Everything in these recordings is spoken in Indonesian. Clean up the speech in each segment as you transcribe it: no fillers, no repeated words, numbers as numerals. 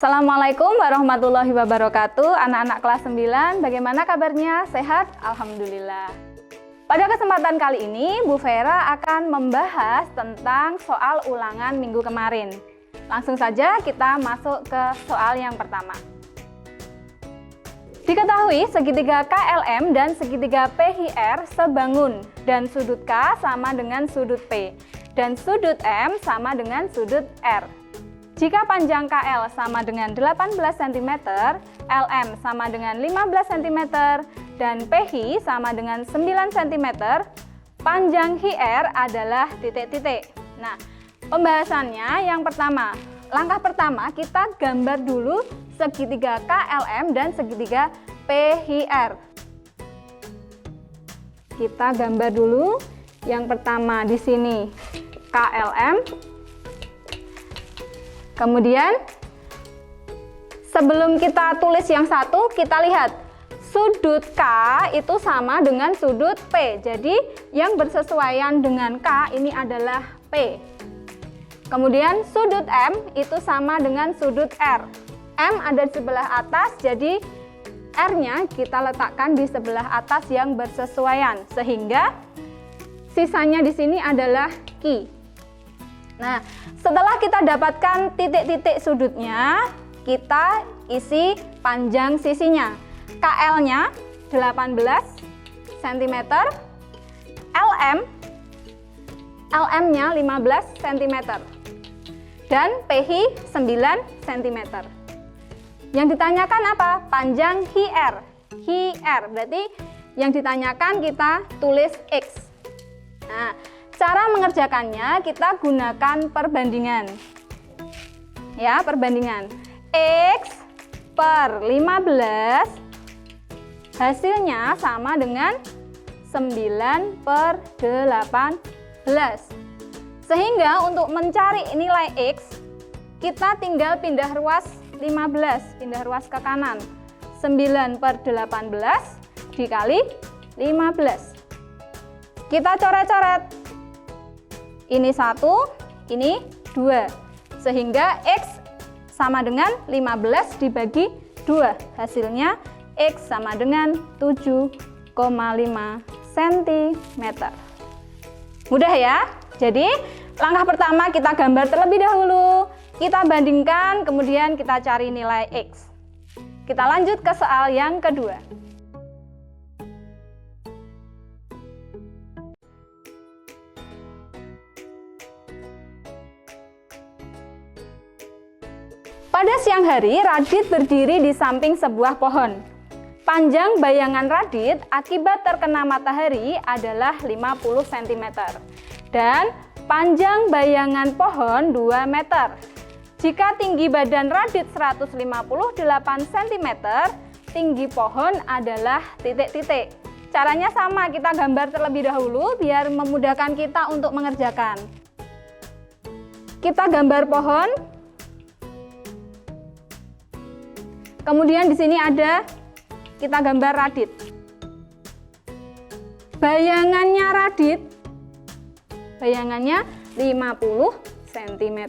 Assalamualaikum warahmatullahi wabarakatuh. Anak-anak kelas 9, bagaimana kabarnya? Sehat? Alhamdulillah. Pada kesempatan kali ini, Bu Vera akan membahas tentang soal ulangan minggu kemarin. Langsung saja kita masuk ke soal yang pertama. Diketahui segitiga KLM dan segitiga PHR sebangun dan sudut K sama dengan sudut P dan sudut M sama dengan sudut R. Jika panjang KL sama dengan 18 cm, LM sama dengan 15 cm, dan PH sama dengan 9 cm, panjang HR adalah titik-titik. Nah, pembahasannya yang pertama. Langkah pertama, kita gambar dulu segitiga KLM dan segitiga PHR. Kita gambar dulu yang pertama di sini KLM. Kemudian, sebelum kita tulis yang satu, kita lihat sudut K itu sama dengan sudut P. Jadi, yang bersesuaian dengan K ini adalah P. Kemudian, sudut M itu sama dengan sudut R. M ada di sebelah atas, jadi R-nya kita letakkan di sebelah atas yang bersesuaian. Sehingga, sisanya di sini adalah Q. Nah, setelah kita dapatkan titik-titik sudutnya, kita isi panjang sisinya. KL-nya 18 cm, LM-nya 15 cm, dan PH 9 cm. Yang ditanyakan apa? Panjang HR. HR, berarti yang ditanyakan kita tulis X. Nah, cara mengerjakannya kita gunakan perbandingan. Ya, perbandingan. X per 15 hasilnya sama dengan 9 per 18. Sehingga untuk mencari nilai X, kita tinggal pindah ruas 15, pindah ruas ke kanan. 9 per 18 dikali 15. Kita coret-coret. Ini 1, ini 2. Sehingga X sama dengan 15 dibagi 2. Hasilnya X sama dengan 7,5 cm. Mudah ya? Jadi, langkah pertama kita gambar terlebih dahulu. Kita bandingkan, kemudian kita cari nilai X. Kita lanjut ke soal yang kedua. Pada siang hari, Radit berdiri di samping sebuah pohon. Panjang bayangan Radit akibat terkena matahari adalah 50 cm. Dan panjang bayangan pohon 2 meter. Jika tinggi badan Radit 158 cm, tinggi pohon adalah titik-titik. Caranya sama, kita gambar terlebih dahulu biar memudahkan kita untuk mengerjakan. Kita gambar pohon. Kemudian di sini ada kita gambar Radit. Bayangannya Radit, bayangannya 50 cm.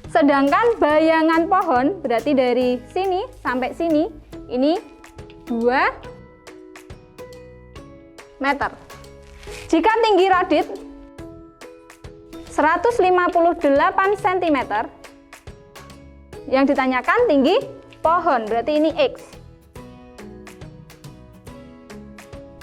Sedangkan bayangan pohon berarti dari sini sampai sini ini 2 meter. Jika tinggi Radit 158 cm, yang ditanyakan tinggi pohon, berarti ini X.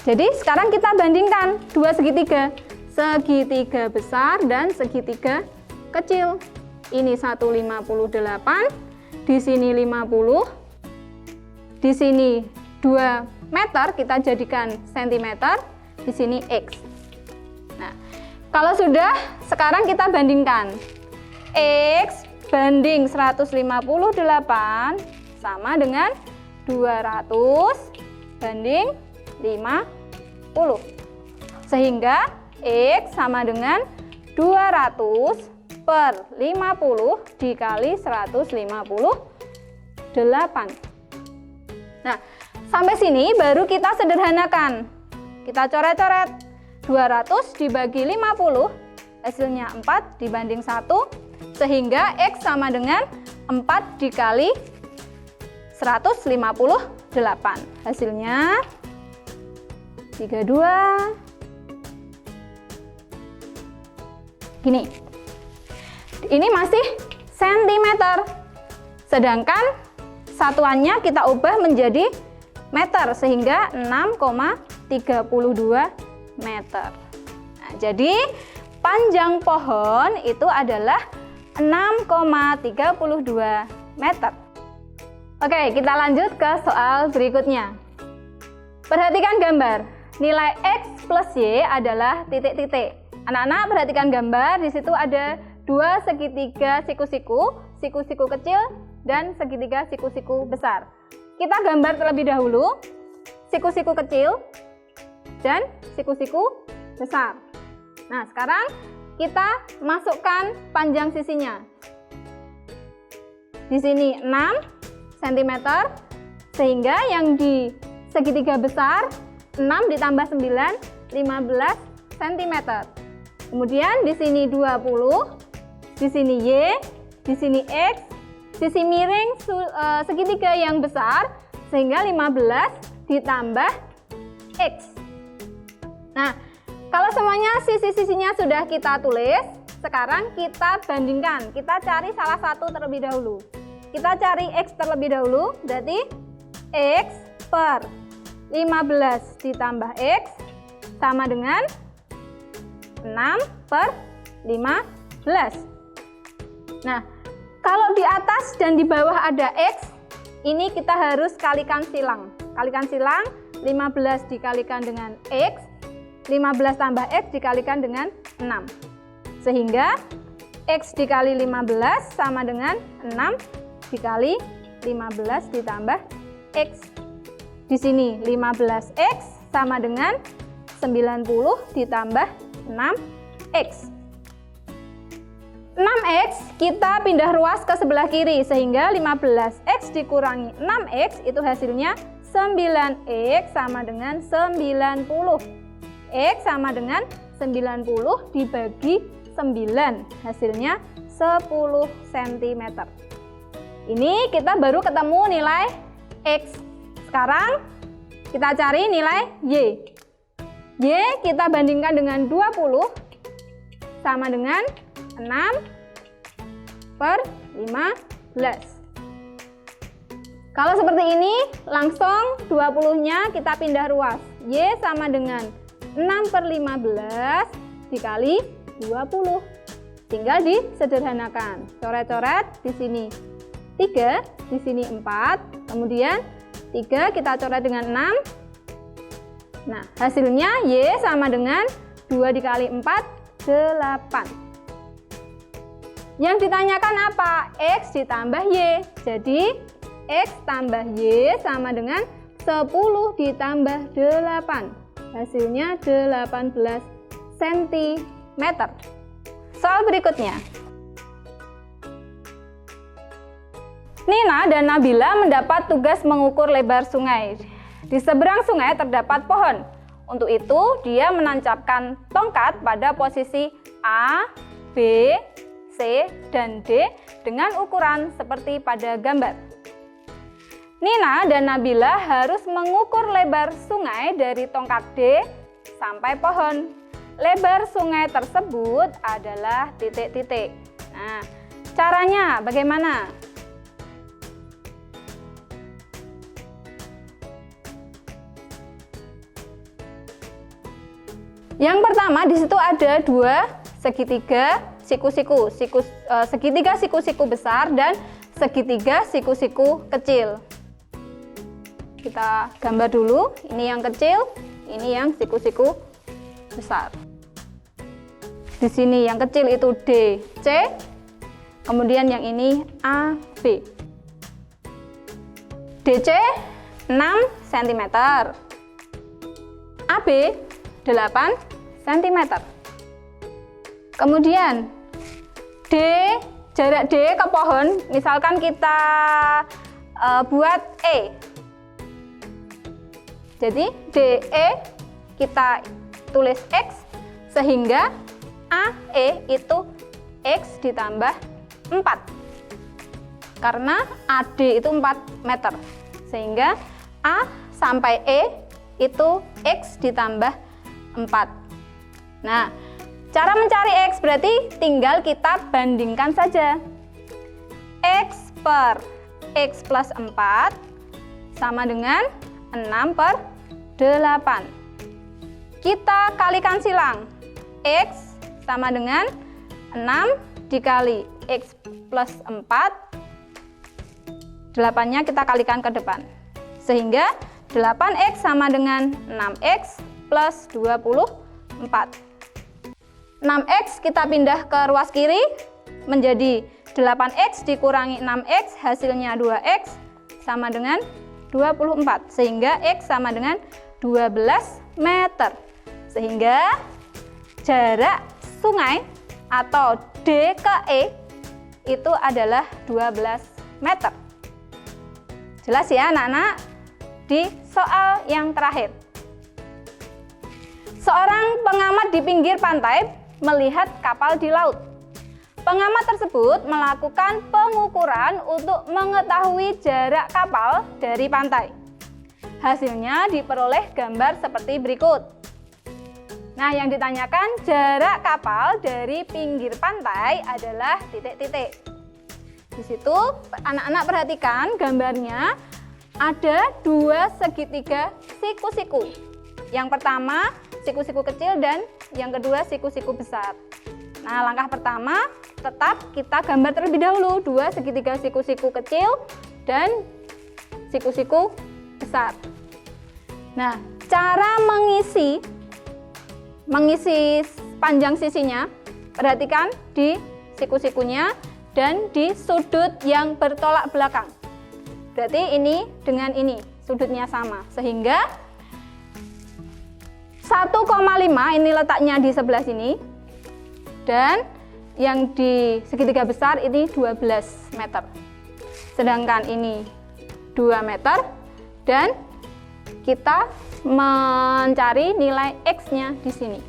Jadi sekarang kita bandingkan dua segitiga. Segitiga besar dan segitiga kecil. Ini 158, di sini 50, di sini 2 meter, kita jadikan cm, di sini X. Nah, kalau sudah, sekarang kita bandingkan. X banding 158 sama dengan 200 banding 50. Sehingga X sama dengan 200 per 50 dikali 158. Nah, sampai sini baru kita sederhanakan. Kita coret-coret. 200 dibagi 50, hasilnya 4 dibanding 1, sehingga X sama dengan 4 dikali 158. Hasilnya 32. Gini. Ini masih sentimeter. Sedangkan satuannya kita ubah menjadi meter, sehingga 6,32 meter. Nah, jadi panjang pohon itu adalah 6,32 meter. Oke, kita lanjut ke soal berikutnya. Perhatikan gambar. Nilai X plus Y adalah titik-titik. Anak-anak perhatikan gambar, di situ ada dua segitiga siku-siku, siku-siku kecil dan segitiga siku-siku besar. Kita gambar terlebih dahulu siku-siku kecil dan siku-siku besar. Nah, sekarang kita masukkan panjang sisinya. Di sini 6 cm, sehingga yang di segitiga besar 6 ditambah 9, 15 cm. Kemudian di sini 20, di sini Y, di sini X, sisi miring segitiga yang besar, sehingga 15 ditambah X. Nah, kalau semuanya sisi-sisinya sudah kita tulis, sekarang kita bandingkan. Kita cari salah satu terlebih dahulu. Kita cari X terlebih dahulu, berarti X per 15 ditambah X sama dengan 6 per 15. Nah, kalau di atas dan di bawah ada X, ini kita harus kalikan silang. Kalikan silang, 15 dikalikan dengan X, 15 tambah X dikalikan dengan 6. Sehingga X dikali 15 sama dengan 6 dikali 15 ditambah X. Di sini 15X sama dengan 90 ditambah 6X. 6X kita pindah ruas ke sebelah kiri, sehingga 15X dikurangi 6X itu hasilnya 9X sama dengan 90. X sama dengan 90 dibagi 9, hasilnya 10 cm. Ini kita baru ketemu nilai X. Sekarang kita cari nilai Y. Y kita bandingkan dengan 20 sama dengan 6 per 15. Kalau seperti ini, langsung 20-nya kita pindah ruas. Y sama dengan 6 per 15 dikali 20. Tinggal disederhanakan. Coret-coret, di sini 3, di sini 4, kemudian 3 kita coret dengan 6. Nah, hasilnya Y sama dengan 2 dikali 4, 8. Yang ditanyakan apa? X ditambah Y. Jadi, X tambah Y sama dengan 10 ditambah 8. Hasilnya 18 cm. Soal berikutnya. Nina dan Nabila mendapat tugas mengukur lebar sungai. Di seberang sungai terdapat pohon. Untuk itu, dia menancapkan tongkat pada posisi A, B, C, dan D dengan ukuran seperti pada gambar. Nina dan Nabila harus mengukur lebar sungai dari tongkat D sampai pohon. Lebar sungai tersebut adalah titik-titik. Nah, caranya bagaimana? Yang pertama, di situ ada dua segitiga siku-siku, segitiga siku-siku besar dan segitiga siku-siku kecil. Kita gambar dulu, ini yang kecil, ini yang siku-siku besar. Di sini yang kecil itu D, C, kemudian yang ini A, B. DC 6 cm, AB 8 cm. Kemudian D, jarak D ke pohon, misalkan kita buat E. Jadi DE kita tulis X, sehingga AE itu X ditambah 4. Karena AD itu 4 meter. Sehingga A sampai E itu X ditambah 4. Nah, cara mencari X berarti tinggal kita bandingkan saja. X per X plus 4 sama dengan 6/8. Kita kalikan silang. X sama dengan 6 dikali X plus 4. 8-nya kita kalikan ke depan. Sehingga 8X sama dengan 6X plus 24. 6X kita pindah ke ruas kiri menjadi 8X dikurangi 6X, hasilnya 2X sama dengan 24. Sehingga X sama dengan 12 meter. Sehingga jarak sungai atau D ke E itu adalah 12 meter. Jelas ya anak-anak? Di soal yang terakhir. Seorang pengamat di pinggir pantai melihat kapal di laut. Pengamat tersebut melakukan pengukuran untuk mengetahui jarak kapal dari pantai. Hasilnya diperoleh gambar seperti berikut. Nah, yang ditanyakan jarak kapal dari pinggir pantai adalah titik-titik. Di situ anak-anak perhatikan gambarnya ada 2 segitiga siku-siku. Yang pertama siku-siku kecil dan yang kedua siku-siku besar. Nah, langkah pertama tetap kita gambar terlebih dahulu 2 segitiga siku-siku kecil dan siku-siku besar. Nah, cara mengisi panjang sisinya, perhatikan di siku-sikunya dan di sudut yang bertolak belakang. Berarti ini dengan ini sudutnya sama, sehingga 1,5 ini letaknya di sebelah sini dan yang di segitiga besar ini 12 meter. Sedangkan ini 2 meter dan kita mencari nilai X-nya di sini.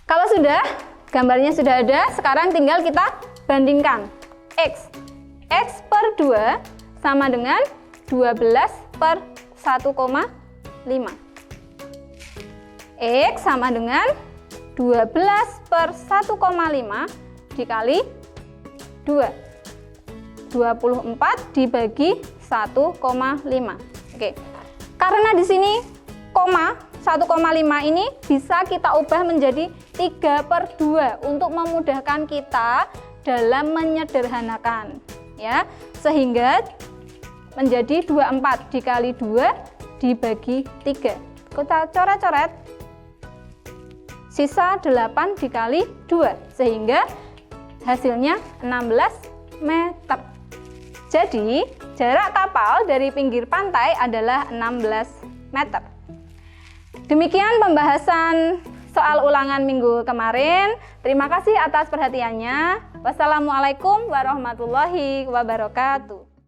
Kalau sudah, gambarnya sudah ada, sekarang tinggal kita bandingkan. X per 2 sama dengan 12/1,5. X sama dengan 12/1,5 dikali 2. 24 dibagi 1,5. Oke. Karena di sini koma 1,5 ini bisa kita ubah menjadi 3/2 untuk memudahkan kita dalam menyederhanakan, ya. Sehingga menjadi 24 dikali 2 dibagi 3. Kita coret-coret. Sisa 8 dikali 2 sehingga hasilnya 16 meter. Jadi, jarak kapal dari pinggir pantai adalah 16 meter. Demikian pembahasan soal ulangan minggu kemarin. Terima kasih atas perhatiannya. Wassalamualaikum warahmatullahi wabarakatuh.